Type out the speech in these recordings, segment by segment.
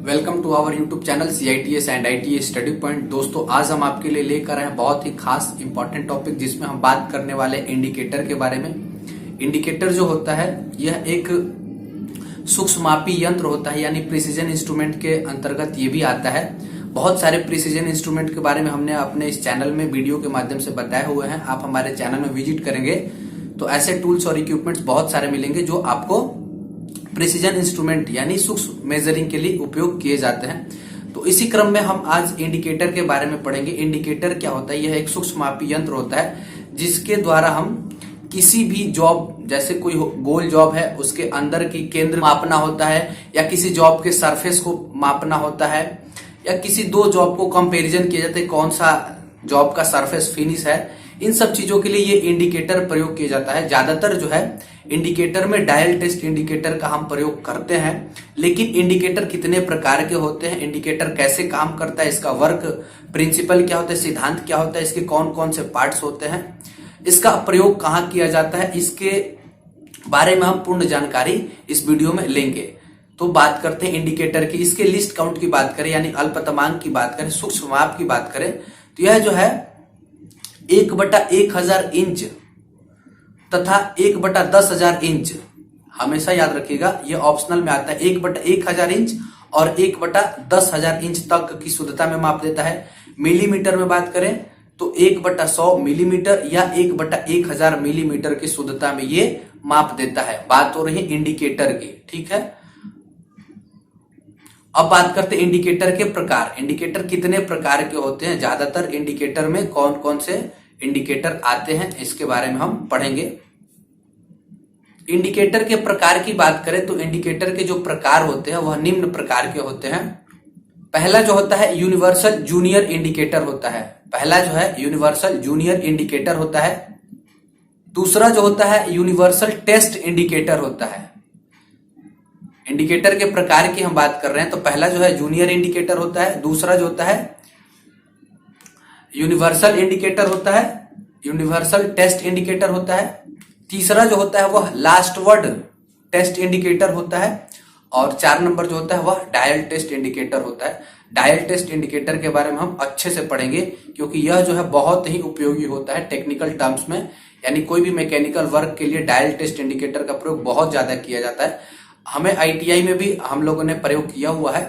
Welcome to our YouTube channel CITS and ITS study point. दोस्तों, आज हम आपके लिए लेकर आए हैं बहुत ही खास इंपॉर्टेंट टॉपिक, जिसमें हम बात करने वाले इंडिकेटर के बारे में। इंडिकेटर जो होता है यह एक सूक्ष्ममापी यंत्र होता है, यानी प्रिसीजन इंस्ट्रूमेंट के अंतर्गत ये भी आता है। बहुत सारे प्रिसीजन इंस्ट्रूमेंट के बारे में हमने अपने इस चैनल में वीडियो के माध्यम से बताए हुए हैं। आप हमारे चैनल में विजिट करेंगे तो ऐसे टूल्स और इक्विपमेंट्स बहुत सारे मिलेंगे जो आपको प्रिसीजन इंस्ट्रूमेंट यानी सूक्ष्म मेजरिंग के लिए उपयोग किए जाते हैं। तो इसी क्रम में हम आज इंडिकेटर के बारे में पढ़ेंगे। इंडिकेटर क्या होता है? यह एक सूक्ष्ममापी यंत्र होता है जिसके द्वारा हम किसी भी जॉब, जैसे कोई गोल जॉब है उसके अंदर की केंद्र मापना होता है, या किसी जॉब के सरफेस को मापना होता है, या किसी दो जॉब को कंपैरिजन किया जाता है कौन सा जॉब का सरफेस फिनिश है। इन सब चीजों के लिए ये इंडिकेटर प्रयोग किया जाता है। ज्यादातर जो है इंडिकेटर में डायल टेस्ट इंडिकेटर का हम प्रयोग करते हैं। लेकिन इंडिकेटर कितने प्रकार के होते हैं, इंडिकेटर कैसे काम करता है, इसका वर्क प्रिंसिपल क्या होता है, सिद्धांत क्या होता है, इसके कौन कौन से पार्ट्स होते हैं, इसका प्रयोग कहाँ किया जाता है, इसके बारे में हम पूर्ण जानकारी इस वीडियो में लेंगे। तो बात करते हैं इंडिकेटर की। इसके लिस्ट काउंट की बात करें यानी अल्पतमांक की बात करें, सूक्ष्म माप की बात करें, तो यह जो है 1/1000 इंच तथा 1/10,000 इंच, हमेशा याद रखिएगा यह ऑप्शनल में आता है। 1/1000 इंच और 1/10,000 इंच तक की शुद्धता में माप देता है। मिलीमीटर में बात करें तो 1/100 मिलीमीटर या 1/1000 मिलीमीटर की शुद्धता में ये माप देता है। बात हो रही है इंडिकेटर की, ठीक है। अब बात करते हैं इंडिकेटर के प्रकार। इंडिकेटर कितने प्रकार के होते हैं, ज्यादातर इंडिकेटर में कौन कौन से इंडिकेटर आते हैं, इसके बारे में हम पढ़ेंगे। इंडिकेटर के प्रकार की बात करें तो इंडिकेटर के जो प्रकार होते हैं वह निम्न प्रकार के होते हैं। पहला जो होता है यूनिवर्सल जूनियर इंडिकेटर होता है। पहला जो है यूनिवर्सल जूनियर इंडिकेटर होता है। दूसरा जो होता है यूनिवर्सल टेस्ट इंडिकेटर होता है। इंडिकेटर के प्रकार की हम बात कर रहे हैं तो पहला जो है जूनियर इंडिकेटर होता है, दूसरा जो होता है यूनिवर्सल इंडिकेटर होता है, यूनिवर्सल टेस्ट इंडिकेटर होता है, तीसरा जो होता है वह लास्ट वर्ड टेस्ट इंडिकेटर होता है, और 4 नंबर जो होता है वह डायल टेस्ट इंडिकेटर होता है। डायल टेस्ट इंडिकेटर के बारे में हम अच्छे से पढ़ेंगे क्योंकि यह जो है बहुत ही उपयोगी होता है टेक्निकल टर्म्स में, यानी कोई भी मैकेनिकल वर्क के लिए डायल टेस्ट इंडिकेटर का प्रयोग बहुत ज्यादा किया जाता है। हमें ITI में भी हम लोगों ने प्रयोग किया हुआ है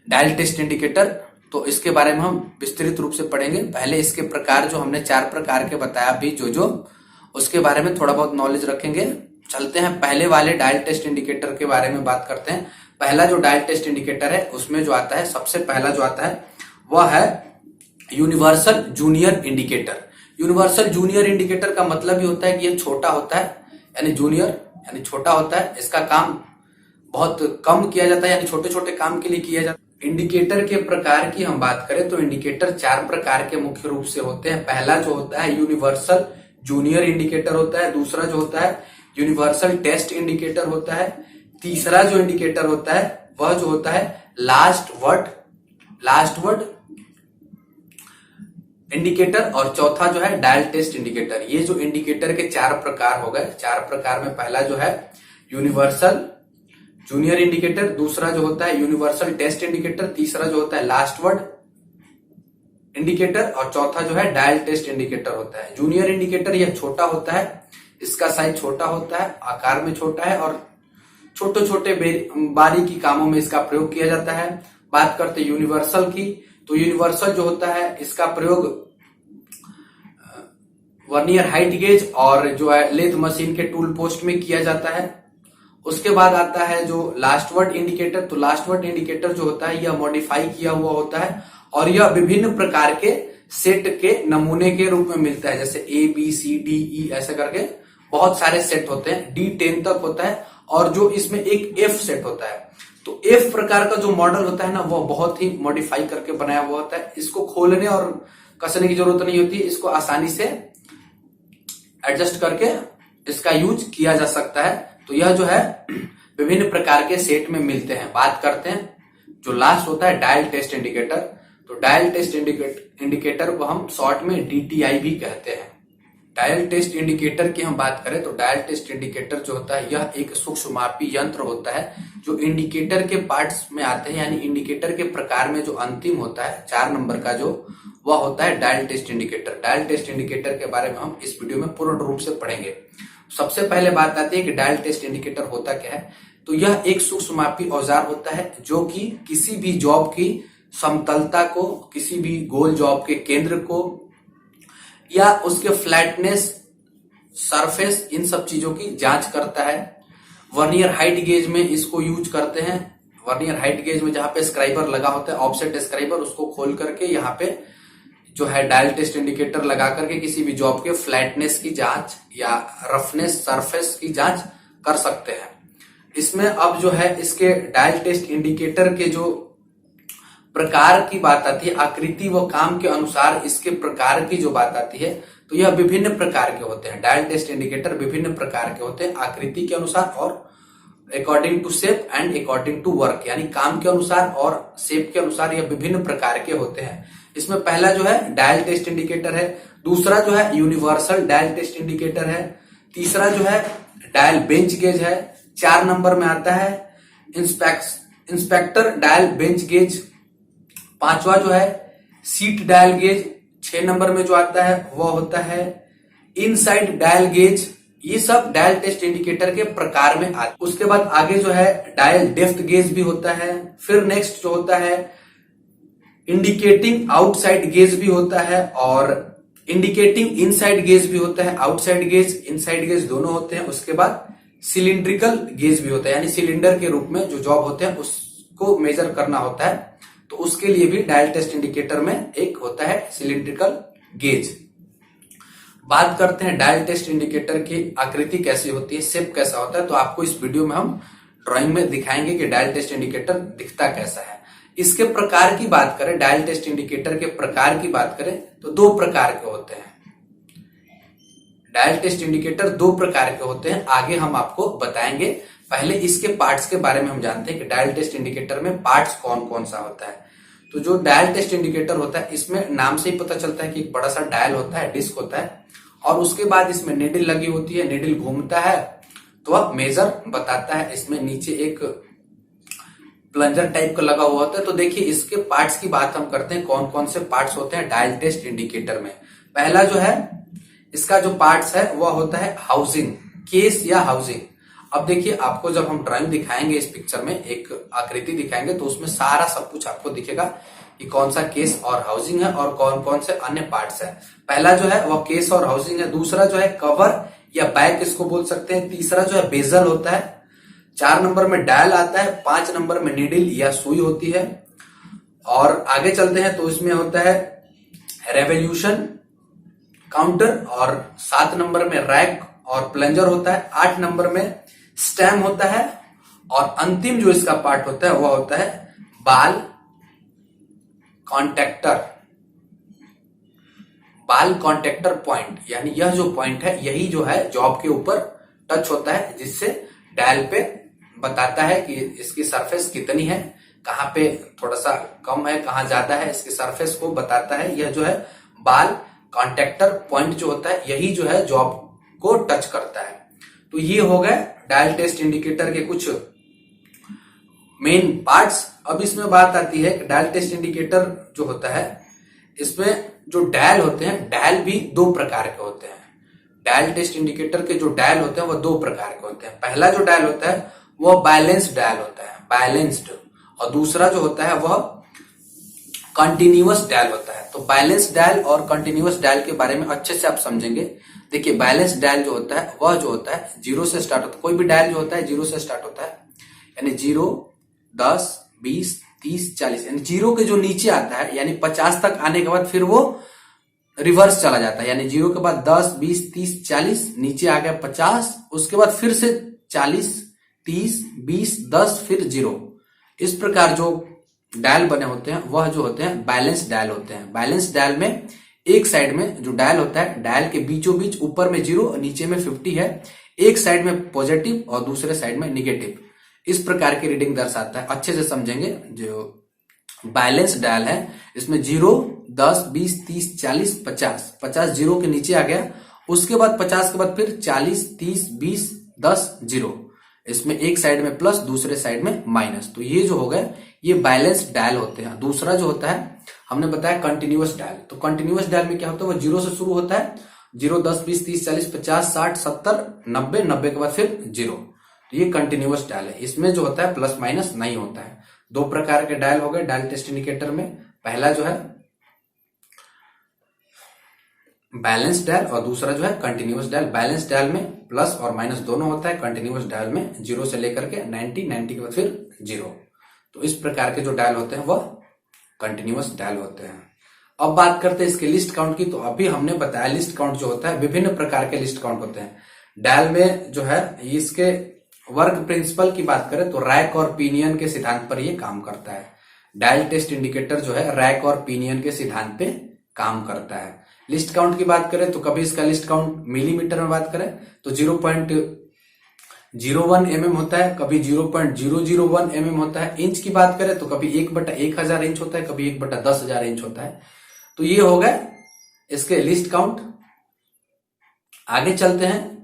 डायल टेस्ट इंडिकेटर, तो इसके बारे में हम विस्तृत रूप से पढ़ेंगे। पहले इसके प्रकार जो हमने 4 प्रकार के बताया अभी जो उसके बारे में थोड़ा बहुत नॉलेज रखेंगे। चलते हैं पहले वाले डायल टेस्ट इंडिकेटर के बारे में बात करते हैं। पहला जो डायल टेस्ट इंडिकेटर है उसमें जो आता है, सबसे पहला जो आता है वह है universal junior indicator. Universal junior indicator का मतलब ये होता है कि यह छोटा होता है, यानी जूनियर यानी छोटा होता है। इसका काम बहुत कम किया जाता है, यानी छोटे छोटे काम के लिए किया जाता है। इंडिकेटर के प्रकार की हम बात करें तो इंडिकेटर 4 प्रकार के मुख्य रूप से होते हैं। पहला जो होता है यूनिवर्सल जूनियर इंडिकेटर होता है, दूसरा जो होता है यूनिवर्सल टेस्ट इंडिकेटर होता है, तीसरा जो इंडिकेटर होता है वह जो होता है लास्ट वर्ड इंडिकेटर, और चौथा जो है डायल टेस्ट इंडिकेटर। ये जो इंडिकेटर के 4 प्रकार हो गए। 4 प्रकार में पहला जो है यूनिवर्सल जूनियर इंडिकेटर, दूसरा जो होता है यूनिवर्सल टेस्ट इंडिकेटर, तीसरा जो होता है लास्ट वर्ड इंडिकेटर, और चौथा जो है डायल टेस्ट इंडिकेटर होता है। जूनियर इंडिकेटर यह छोटा होता है, इसका साइज छोटा होता है, आकार में छोटा है, और छोटे छोटे बारीकी कामों में इसका प्रयोग किया जाता है। बात करते हैं यूनिवर्सल की, तो यूनिवर्सल जो होता है इसका प्रयोग वर्नियर हाइट गेज और जो है लेथ मशीन के टूल पोस्ट में किया जाता है। उसके बाद आता है जो लास्ट वर्ड इंडिकेटर। तो लास्ट वर्ड इंडिकेटर जो होता है यह मॉडिफाई किया हुआ होता है और यह विभिन्न प्रकार के सेट के नमूने के रूप में मिलता है, जैसे ABCDE ऐसे करके बहुत सारे सेट होते हैं, D10 तक होता है, और जो इसमें एक F सेट होता है। तो F प्रकार का जो मॉडल होता है ना वह बहुत ही मॉडिफाई करके बनाया हुआ होता है। इसको खोलने और कसने की जरूरत नहीं होती, इसको आसानी से एडजस्ट करके इसका यूज किया जा सकता है। तो यह जो है विभिन्न प्रकार के सेट में मिलते हैं। बात करते हैं जो लास्ट होता है डायल टेस्ट इंडिकेटर। तो डायल टेस्ट इंडिकेटर को हम शॉर्ट में DTI भी कहते हैं, डायल टेस्ट इंडिकेटर की हम बात करें तो डायल टेस्ट इंडिकेटर जो होता है यह एक सूक्ष्ममापी यंत्र होता है जो इंडिकेटर के पार्ट्स में आते हैं, यानी इंडिकेटर के प्रकार में जो अंतिम होता है 4 नंबर का जो वह होता है dial test indicator. Dial test indicator के बारे में हम इस वीडियो में पूर्ण रूप से पढ़ेंगे। सबसे पहले बात आती है कि डायल टेस्ट इंडिकेटर होता क्या है। तो यह एक सूक्ष्ममापी औजार होता है जो कि किसी भी जॉब की समतलता को, किसी भी गोल जॉब के केंद्र को या उसके फ्लैटनेस, सरफेस, इन सब चीजों की जांच करता है। वर्नियर हाइट गेज में इसको यूज करते हैं। वर्नियर हाइट गेज में जहां पे स्क्राइबर लगा होता है, ऑफसेट स्क्राइबर, उसको खोल करके यहाँ पे जो है डायल टेस्ट इंडिकेटर लगा करके किसी भी जॉब के फ्लैटनेस की जांच या रफनेस, सरफेस की जांच कर सकते हैं। इसमें अब जो है इसके डायल टेस्ट इंडिकेटर के जो प्रकार की बात आती है, आकृति व काम के अनुसार इसके प्रकार की जो बात आती है, तो यह विभिन्न प्रकार के होते हैं। डायल टेस्ट इंडिकेटर विभिन्न प्रकार के होते हैं आकृति के अनुसार और according to shape and according to work, यानी काम के अनुसार और शेप के अनुसार यह विभिन्न प्रकार के होते हैं। इसमें पहला जो है डायल टेस्ट इंडिकेटर है, दूसरा जो है यूनिवर्सल डायल टेस्ट इंडिकेटर है, तीसरा जो है डायल बेंच गेज है, 4 नंबर में आता है इंस्पेक्टर डायल बेंच गेज, 5वां जो है सीट डायल गेज, 6 नंबर में जो आता है वह होता है इनसाइड डायल गेज। ये सब डायल टेस्ट इंडिकेटर के प्रकार में आते। उसके बाद आगे जो है डायल डेप्थ गेज भी होता है। फिर नेक्स्ट जो होता है इंडिकेटिंग आउटसाइड गेज भी होता है और इंडिकेटिंग इनसाइड गेज भी होता है। आउटसाइड गेज, इनसाइड गेज दोनों होते हैं। उसके बाद सिलिंड्रिकल गेज भी होता है, यानी सिलेंडर के रूप में जो जॉब होते हैं उसको मेजर करना होता है, तो उसके लिए भी डायल टेस्ट इंडिकेटर में एक होता है सिलिंड्रिकल गेज। बात करते हैं डायल टेस्ट इंडिकेटर की आकृति कैसी होती है, शेप कैसा होता है। तो आपको इस वीडियो में हम ड्राइंग में दिखाएंगे कि डायल टेस्ट इंडिकेटर दिखता कैसा है। इसके प्रकार की बात करें, डायल टेस्ट इंडिकेटर के प्रकार की बात करें तो 2 प्रकार के होते हैं। डायल टेस्ट इंडिकेटर 2 प्रकार के होते हैं, आगे हम आपको बताएंगे। पहले इसके पार्ट्स के बारे में हम जानते हैं कि डायल टेस्ट इंडिकेटर में पार्ट्स कौन कौन सा होता है। तो जो डायल टेस्ट इंडिकेटर होता है इसमें नाम से ही पता चलता है कि एक बड़ा सा डायल होता है, डिस्क होता है, और उसके बाद इसमें निडल लगी होती है, निडल घूमता है तो वह मेजर बताता है। इसमें नीचे एक प्लंजर टाइप का लगा हुआ होता है। तो देखिए इसके पार्ट्स की बात हम करते हैं, कौन कौन से पार्ट्स होते हैं डायल टेस्ट इंडिकेटर में। पहला जो है इसका जो पार्ट्स है वह होता है हाउसिंग, केस या हाउसिंग। अब देखिए आपको जब हम ड्राइंग दिखाएंगे, इस पिक्चर में एक आकृति दिखाएंगे तो उसमें सारा सब कुछ आपको दिखेगा कि कौन सा केस और हाउसिंग है और कौन कौन से अन्य पार्ट्स है। पहला जो है वह केस और हाउसिंग है, दूसरा जो है कवर या बैक इसको बोल सकते हैं, तीसरा जो है बेजल होता है, 4 नंबर में डायल आता है, 5 नंबर में नीडल या सुई होती है। और आगे चलते हैं तो इसमें होता है रेवोल्यूशन काउंटर और 7 नंबर में रैक और प्लंजर होता है, 8 नंबर में स्टेम होता है और अंतिम जो इसका पार्ट होता है वह होता है बाल कॉन्टेक्टर, बाल कॉन्टेक्टर पॉइंट, यानी यह जो पॉइंट है यही जो है जॉब के ऊपर टच होता है, जिससे डायल पे बताता है कि इसकी सरफेस कितनी है, कहां पे थोड़ा सा कम है, कहां ज्यादा है, इसकी सरफेस को बताता है। यह जो है बाल कॉन्टेक्टर पॉइंट जो होता है यही जो है जॉब को टच करता है। तो ये हो गए डायल टेस्ट इंडिकेटर के कुछ मेन पार्ट्स। अब इसमें बात आती है कि डायल टेस्ट इंडिकेटर जो होता है इसमें जो डायल होते हैं, डायल भी 2 प्रकार के होते हैं। डायल टेस्ट इंडिकेटर के जो डायल होते हैं वह 2 प्रकार के होते हैं। पहला जो डायल होता है वह बैलेंस्ड डायल होता है, बैलेंस्ड, और दूसरा जो होता है वह कंटिन्यूअस डायल होता है। तो बैलेंस डायल और कंटिन्यूअस डायल के बारे में अच्छे से आप समझेंगे। देखिए बैलेंस डायल जो होता है वह जो होता है 0 से स्टार्ट होता है। कोई भी डायल जो होता है 0 से स्टार्ट होता है, यानी 0, 10, 20, 30, 40, यानी 0 के जो नीचे आता है यानी 50 तक आने के बाद फिर वो रिवर्स चला जाता है, यानी 0 के बाद 10, 20, 30, 40, नीचे आ गया 50, उसके बाद फिर से 40, 30, 20, 10, फिर 0। इस प्रकार जो डायल बने होते हैं वह जो होते हैं बैलेंस डायल होते हैं। बैलेंस डायल में एक साइड में जो डायल होता है, डायल के बीचों बीच ऊपर में 0 नीचे में 50 है, एक साइड में पॉजिटिव और दूसरे साइड में निगेटिव, इस प्रकार की रीडिंग दर्शाता है। अच्छे से समझेंगे। जो बैलेंस डायल है इसमें 0, 10, 20, 30, 40, 50, 50 0 के नीचे आ गया, उसके बाद 50 के बाद फिर 40, 30, 20, 10, 0। इसमें एक साइड में प्लस, दूसरे साइड में माइनस। तो ये जो हो गया ये बैलेंस डायल होते हैं। दूसरा जो होता है हमने बताया कंटिन्यूअस डायल। तो कंटिन्यूअस डायल में क्या होता है, वो 0 से शुरू होता है। 0, 10, 20, 30, 40, 50, 60, 70, 90, 90 के बाद फिर 0। तो ये कंटिन्यूअस डायल है। इसमें जो होता है प्लस माइनस नहीं होता है। दो प्रकार के डायल हो गए डायल टेस्ट इंडिकेटर में। पहला जो है बैलेंस डायल और दूसरा जो है कंटिन्यूअस डायल। बैलेंस डायल में प्लस और माइनस दोनों होता है। कंटिन्यूअस डायल में 0 से लेकर के 90, 90 के बाद फिर 0। तो इस प्रकार के जो डायल होते हैं वह कंटिन्यूअस डायल होते हैं। अब बात करते हैं इसके लिस्ट काउंट की। तो अभी हमने बताया लिस्ट काउंट जो होता है, विभिन्न प्रकार के लिस्ट काउंट होते हैं डायल में जो है। इसके वर्क प्रिंसिपल की बात करें तो रैक और पिनियन के सिद्धांत पर यह काम करता है। डायल टेस्ट इंडिकेटर जो है रैक और पिनियन के सिद्धांत पे काम करता है। लिस्ट काउंट की बात करें तो कभी इसका लिस्ट काउंट मिलीमीटर में बात करें तो 0.01 mm होता है, कभी 0.001 mm होता है। इंच की बात करें तो कभी 1/1000 इंच होता है, कभी 1/10,000 इंच होता है। तो ये हो गए इसके लिस्ट काउंट। आगे चलते हैं।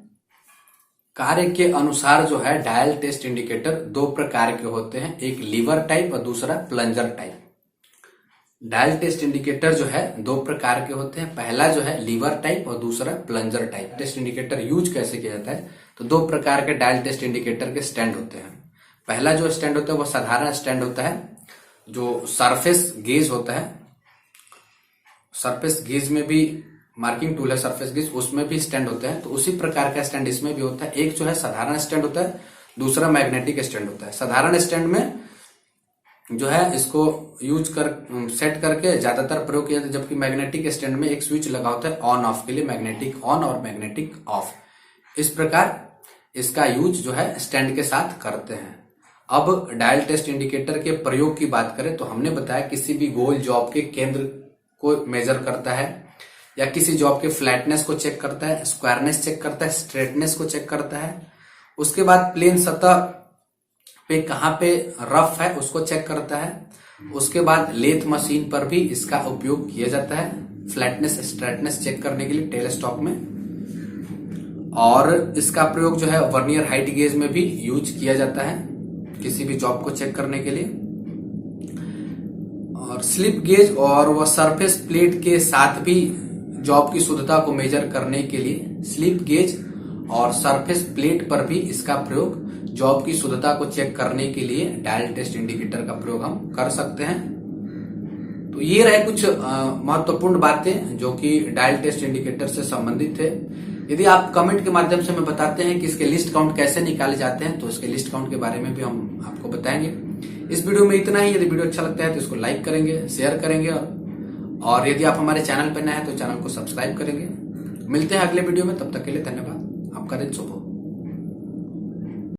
कार्य के अनुसार जो है डायल टेस्ट इंडिकेटर दो प्रकार के होते हैं, एक लीवर टाइप और दूसरा plunger type. Dial test indicator जो है दो प्रकार के होते हैं। पहला जो है लीवर टाइप और दूसरा plunger type. Test indicator use कैसे किया जाता है, तो दो प्रकार के डायल टेस्ट इंडिकेटर के स्टैंड होते हैं। पहला जो स्टैंड होता है वो साधारण स्टैंड होता है, जो सरफेस गेज होता है। सरफेस गेज में भी मार्किंग टूल है सरफेस गेज, उसमें भी स्टैंड होते हैं। तो उसी प्रकार का स्टैंड इसमें भी होता है। एक जो है साधारण स्टैंड होता है, दूसरा मैग्नेटिक स्टैंड होता है। साधारण स्टैंड में जो है इसको यूज कर सेट करके ज्यादातर प्रयोग किया जाता है, जबकि मैग्नेटिक स्टैंड में एक स्विच लगा होता है ऑन ऑफ के लिए, मैग्नेटिक ऑन और मैग्नेटिक ऑफ। इस प्रकार इसका यूज जो है स्टैंड के साथ करते हैं। अब डायल टेस्ट इंडिकेटर के प्रयोग की बात करें तो हमने बताया किसी भी गोल जॉब के केंद्र को मेजर करता है, या किसी जॉब के फ्लैटनेस को चेक करता है, स्क्वायरनेस चेक करता है, स्ट्रेटनेस को चेक करता है। उसके बाद प्लेन सतह पे कहाँ पे रफ है उसको चेक करता है। उसके बाद लेथ मशीन पर भी इसका उपयोग किया जाता है फ्लैटनेस स्ट्रेटनेस चेक करने के लिए टेलीस्कोप में। और इसका प्रयोग जो है वर्नियर हाइट गेज में भी यूज किया जाता है किसी भी जॉब को चेक करने के लिए। और स्लिप गेज और वह सरफेस प्लेट के साथ भी जॉब की शुद्धता को मेजर करने के लिए स्लिप गेज और सरफेस प्लेट पर भी इसका प्रयोग जॉब की शुद्धता को चेक करने के लिए डायल टेस्ट इंडिकेटर का प्रयोग हम कर सकते हैं। तो ये रहे कुछ महत्वपूर्ण बातें जो कि डायल टेस्ट इंडिकेटर से संबंधित थे। यदि आप कमेंट के माध्यम से हमें बताते हैं कि इसके लिस्ट काउंट कैसे निकाले जाते हैं तो इसके लिस्ट काउंट के बारे में भी हम आपको बताएंगे। इस वीडियो में इतना ही। यदि वीडियो अच्छा लगता है तो इसको लाइक करेंगे, शेयर करेंगे, और यदि आप हमारे चैनल पर नए हैं तो चैनल को सब्सक्राइब करेंगे। मिलते हैं अगले वीडियो में, तब तक के लिए धन्यवाद। आपका दिन शुभ हो।